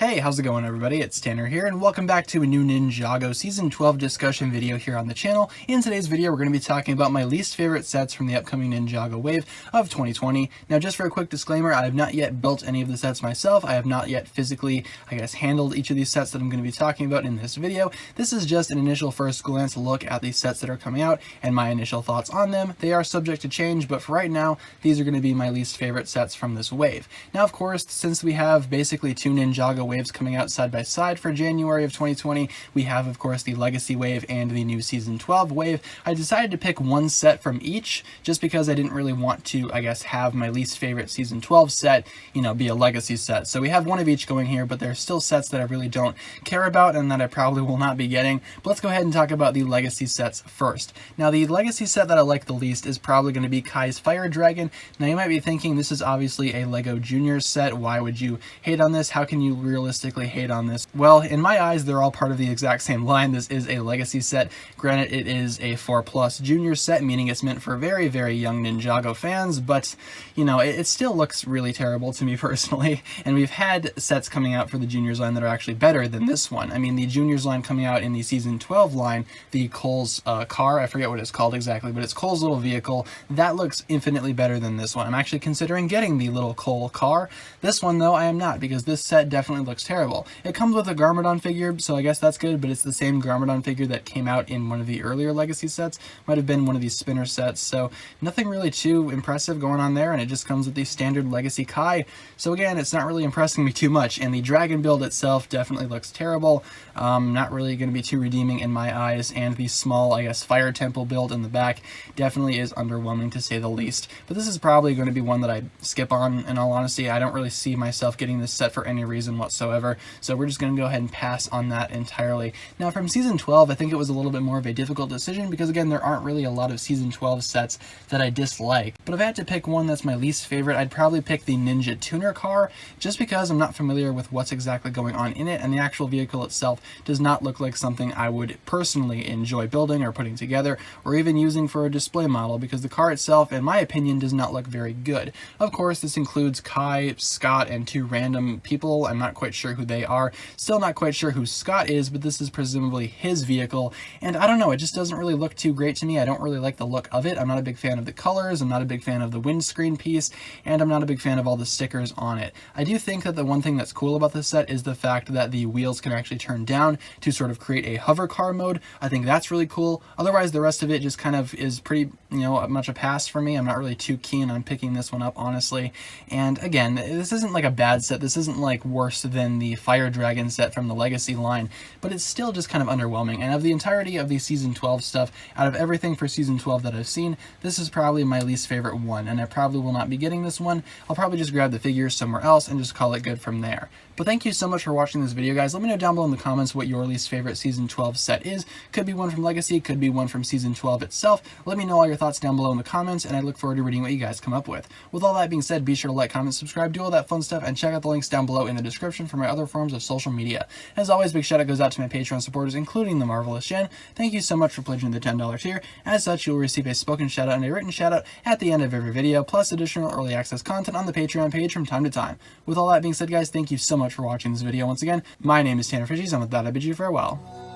Hey, how's it going everybody? It's Tanner here and welcome back to a new Ninjago Season 12 discussion video here on the channel. In today's video, we're going to be talking about my least favorite sets from the upcoming Ninjago wave of 2020. Now, just for a quick disclaimer, I have not yet built any of the sets myself. I have not yet physically, handled each of these sets that I'm going to be talking about in this video. This is just an initial first glance look at these sets that are coming out and my initial thoughts on them. They are subject to change, but for right now, these are going to be my least favorite sets from this wave. Now, of course, since we have basically two Ninjago waves coming out side by side for January of 2020. We have, of course, the Legacy wave and the new Season 12 wave. I decided to pick one set from each just because I didn't really want to, have my least favorite Season 12 set, be a Legacy set. So we have one of each going here, but there's still sets that I really don't care about and that I probably will not be getting. But let's go ahead and talk about the Legacy sets first. Now, the Legacy set that I like the least is probably going to be Kai's Fire Dragon. Now, you might be thinking this is obviously a LEGO Juniors set. Why would you hate on this? How can you realistically hate on this? Well, in my eyes, they're all part of the exact same line. This is a Legacy set. Granted, it is a 4+ junior set, meaning it's meant for very, very young Ninjago fans, but, it still looks really terrible to me personally, and we've had sets coming out for the juniors line that are actually better than this one. I mean, the juniors line coming out in the Season 12 line, the Cole's car, I forget what it's called exactly, but it's Cole's little vehicle, that looks infinitely better than this one. I'm actually considering getting the little Cole car. This one, though, I am not, because this set definitely looks terrible. It comes with a Garmadon figure, so I guess that's good, but it's the same Garmadon figure that came out in one of the earlier Legacy sets. Might have been one of these spinner sets, so nothing really too impressive going on there, and it just comes with the standard Legacy Kai. So again, it's not really impressing me too much, and the dragon build itself definitely looks terrible. Not really going to be too redeeming in my eyes, and the small, fire temple build in the back definitely is underwhelming to say the least. But this is probably going to be one that I skip on, in all honesty. I don't really see myself getting this set for any reason whatsoever, so we're just going to go ahead and pass on that entirely. Now, from Season 12, I think it was a little bit more of a difficult decision because, again, there aren't really a lot of Season 12 sets that I dislike. But if I had to pick one that's my least favorite, I'd probably pick the Ninja Tuner car, just because I'm not familiar with what's exactly going on in it, and the actual vehicle itself does not look like something I would personally enjoy building or putting together, or even using for a display model, because the car itself, in my opinion, does not look very good. Of course, this includes Kai, Scott, and two random people. I'm not quite sure who they are. Still not quite sure who Scott is, but this is presumably his vehicle, and I don't know, it just doesn't really look too great to me. I don't really like the look of it. I'm not a big fan of the colors, I'm not a big fan of the windscreen piece, and I'm not a big fan of all the stickers on it. I do think that the one thing that's cool about this set is the fact that the wheels can actually turn down to sort of create a hover car mode. I think that's really cool. Otherwise, the rest of it just kind of is pretty, much a pass for me. I'm not really too keen on picking this one up, honestly. And again, this isn't like a bad set. This isn't like worse than the Fire Dragon set from the Legacy line, but it's still just kind of underwhelming. And of the entirety of the Season 12 stuff, out of everything for Season 12 that I've seen, this is probably my least favorite one, and I probably will not be getting this one. I'll probably just grab the figures somewhere else and just call it good from there. But thank you so much for watching this video, guys. Let me know down below in the comments what your least favorite Season 12 set is. Could be one from Legacy, could be one from Season 12 itself. Let me know all your thoughts down below in the comments, and I look forward to reading what you guys come up with. With all that being said, be sure to like, comment, subscribe, do all that fun stuff, and check out the links down below in the description for my other forms of social media. As always, big shout out goes out to my Patreon supporters, including the Marvelous Jen. Thank you so much for pledging the $10 tier. As such, you'll receive a spoken shout out and a written shout out at the end of every video, plus additional early access content on the Patreon page from time to time. With all that being said, guys, thank you so much for watching this video once again. My name is TannerFishies, and with that, I bid you farewell.